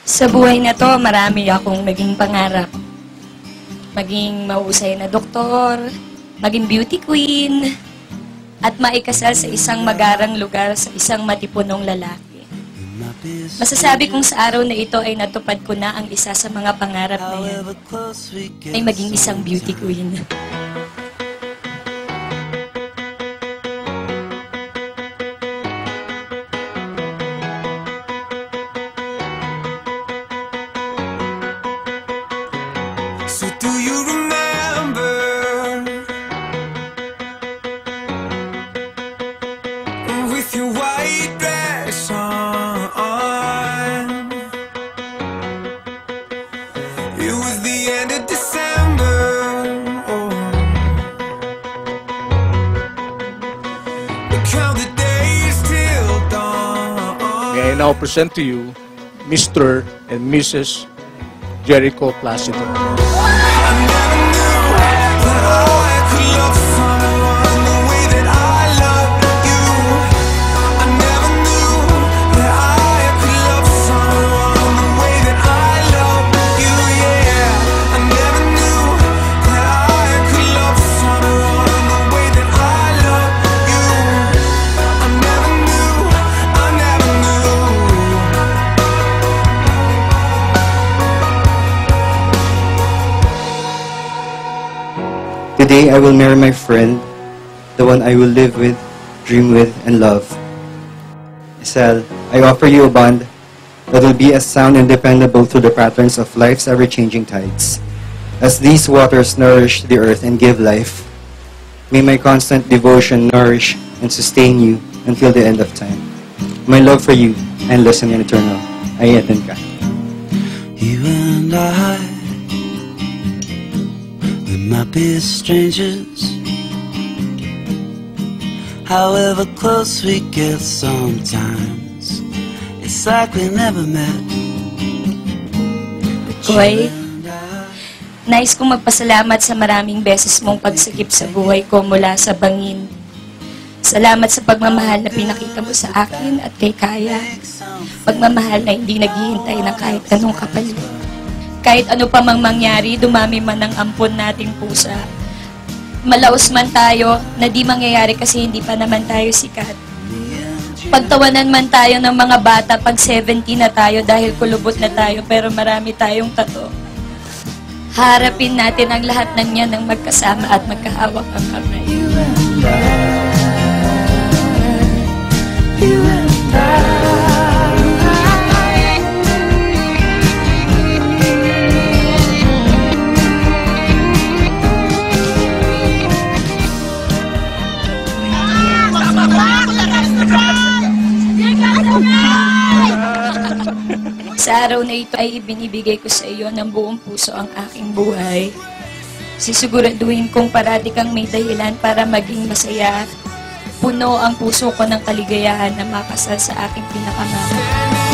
Sa buhay na to, marami akong naging pangarap. Maging mahusay na doktor, maging beauty queen, at maikasal sa isang magarang lugar sa isang matipunong lalaki. Masasabi kong sa araw na ito ay natupad ko na ang isa sa mga pangarap na yan, ay maging isang beauty queen. So do you remember with your white dress on? It was the end of December. Oh. Count the days till dawn. May I now present to you Mr. and Mrs. Jericho Placido. Today I will marry my friend, the one I will live with, dream with, and love. Isel, I offer you a bond that will be as sound and dependable through the patterns of life's ever-changing tides. As these waters nourish the earth and give life, may my constant devotion nourish and sustain you until the end of time. My love for you, endless and eternal. Ayetin ka. You and I, we might be strangers. However close we get sometimes, it's like we never met. Koy, nais kong magpasalamat sa maraming beses mong pagsagip sa buhay ko mula sa bangin. Salamat sa pagmamahal na pinakita mo sa akin at kay Kaya. Pagmamahal na hindi naghihintay ng kahit anong kapalit. Kahit ano pa mang mangyari, dumami man ang ampon nating pusa. Malaos man tayo, na di mangyayari kasi hindi pa naman tayo sikat. Pagtawanan man tayo ng mga bata pag 70 na tayo dahil kulubot na tayo pero marami tayong tato. Harapin natin ang lahat ng yan ng magkasama at magkahawak ang kamay. You and I. Sa araw na ito ay ibinibigay ko sa iyo ng buong puso ang aking buhay. Sisiguraduhin kong parati kang may dahilan para maging masaya. Puno ang puso ko ng kaligayahan na makasal sa aking pinakamahal.